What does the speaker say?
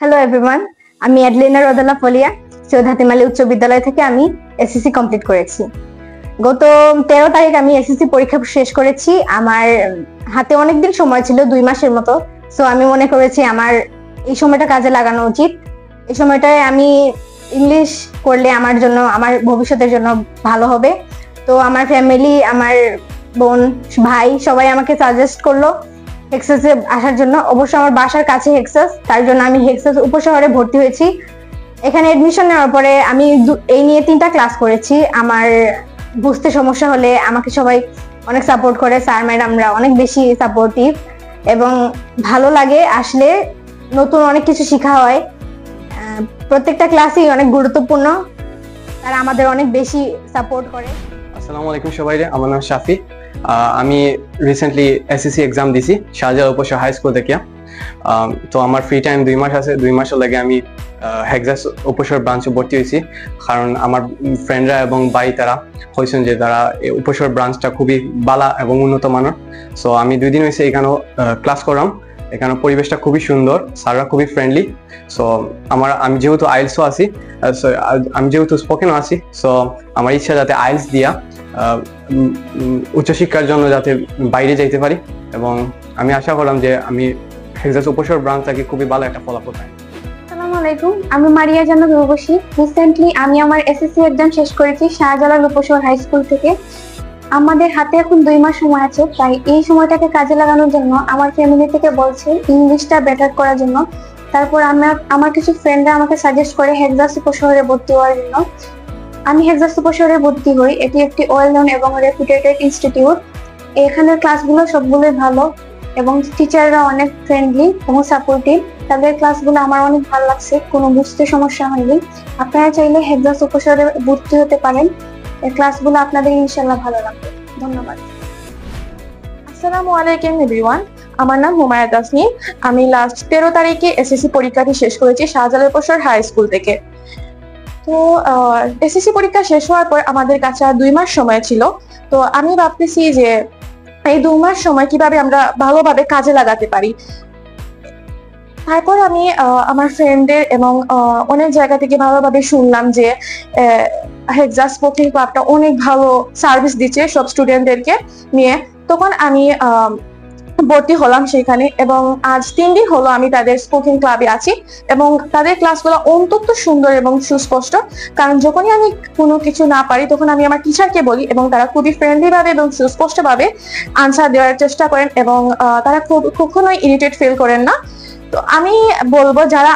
Hello everyone, আমি অ্যাডলিনা রোদেলা ফলিয়া সৈয়দ হাতিম আলী উচ্চ বিদ্যালয় থেকে আমি এসএসসি কমপ্লিট করেছি। গত 13 তারিখ আমি এসএসসি পরীক্ষা শেষ করেছি। আমার হাতে অনেকদিন সময় ছিল, 2 মাসের মতো। সো আমি মনে করেছি আমার এই সময়টা কাজে লাগানো উচিত। এই সময়টায় আমি ইংলিশ করলে আমার জন্য, আমার ভবিষ্যতের জন্য ভালো হবে। তো আমার ফ্যামিলি, আমার বোন, ভাই সবাই আমাকে সাজেস্ট করলো হেক্সাসে আসার জন্য। অবশ্য আমার বাসার কাছে হেক্সাস, তার জন্য আমি হেক্সাস উপশহরে ভর্তি হয়েছি। এখানে এডমিশন নেওয়ার পরে আমি এই নিয়ে 3টা ক্লাস করেছি। আমার বুঝতে সমস্যা হলে আমাকে সবাই অনেক সাপোর্ট করে, স্যার ম্যাডামরা অনেক বেশি সাপোর্টিভ এবং ভালো লাগে আসলে। নতুন অনেক কিছু শেখা হয়, প্রত্যেকটা ক্লাসই অনেক গুরুত্বপূর্ণ। তারা আমাদের অনেক বেশি সাপোর্ট করে। আসসালামু আলাইকুম সবাইরে, আমার নাম শাফি। আমি রিসেন্টলি এসএসসি এক্সাম দিছি শাহজালাল উপশহর হাই স্কুল থেকে। তো আমার ফ্রি টাইম 2 মাস আছে, 2 মাসের লাগে আমি হেক্সাস উপশহর ব্রাঞ্চে ভর্তি হয়েছি। কারণ আমার ফ্রেন্ডরা এবং ভাই তারা হয়েছেন যে তারা উপশহর ব্রাঞ্চটা খুবই বালা এবং উন্নত মানের। সো আমি 2 দিন হয়েছে এখানেও ক্লাস করলাম। এখানে পরিবেশটা খুবই সুন্দর, স্যাররা খুবই ফ্রেন্ডলি। সো আমি যেহেতু আইএলসও আছি, আমি যেহেতু স্পোকেনও আছি, সো আমার ইচ্ছা যাতে আইএলস দিয়া উচ্চশিক্ষার জন্য যাতে বাইরে যাইতে পারি। এবং আমি আশা করলাম যে আমি হেক্সাস উপশহর ব্রাঞ্চ থেকে খুবই ভালো একটা ফলাফল পাই। আসসালামু আলাইকুম, আমি মারিয়া জান্নাত রূপসী। রিসেন্টলি আমি আমার এসএসসি এক্সাম শেষ করেছি শাহজালাল উপশহর হাই স্কুল থেকে। আমাদের হাতে এখন 2 মাস সময় আছে, তাই এই সময়টাকে কাজে লাগানোর জন্য আমার ফ্যামিলি থেকে বলছে ইংলিশটা বেটার করার জন্য। তারপর আমার কিছু ফ্রেন্ডরা আমাকে সাজেস্ট করে হেক্সাস উপশহরে ভর্তি হওয়ার জন্য। আমি হেক্সাস উপশহরে ভর্তি হই। এটি একটি ওয়েল নন এবং রেপুটেটেড ইনস্টিটিউট। এখানের ক্লাসগুলো সবগুলোই ভালো এবং টিচাররা অনেক ফ্রেন্ডলি এবং সাপোর্টিভ। তাদের ক্লাসগুলো আমার অনেক ভালো লাগছে, কোনো বুঝতে সমস্যা হয়নি। আপনারা চাইলে হেক্সাস উপশহরে ভর্তি হতে পারেন। এই ক্লাসগুলো আপনাদের ইনশাআল্লাহ ভালো লাগবে। ধন্যবাদ। আসসালামু আলাইকুম এভরিওয়ান, আমার নাম হুমায়া তাসনিম। আমি লাস্ট 13 তারিখে এসএসসি পরীক্ষাটি শেষ করেছি শাহজালাল উপশহর হাই স্কুল থেকে। তো এসএসসি পরীক্ষা শেষ হওয়ার পর আমাদের কাছে আর 2 মাস সময় ছিল। তো আমি ভাবতেছি যে এই 2 মাস সময় কিভাবে আমরা ভালোভাবে কাজে লাগাতে পারি। তারপর আমি আমার ফ্রেন্ডদের এবং অনেক জায়গা থেকে ভালোভাবে শুনলাম যে হেক্সাস স্পোকিং ক্লাবটা অনেক ভালো সার্ভিস দিচ্ছে সব স্টুডেন্টদেরকে নিয়ে। তখন আমি ভর্তি হলাম সেখানে এবং আজ 3 দিন হলো আমি তাদের স্পোকিং ক্লাবে আছি। এবং তাদের ক্লাসগুলো অত্যন্ত সুন্দর এবং সুস্পষ্ট। কারণ যখনই আমি কোনো কিছু না পারি তখন আমি আমার টিচারকে বলি এবং তারা খুবই ফ্রেন্ডলি ভাবে এবং সুস্পষ্ট ভাবে আনসার দেওয়ার চেষ্টা করেন এবং তারা কখনোই ইরিটেট ফিল করেন না। তো আমি বলবো যারা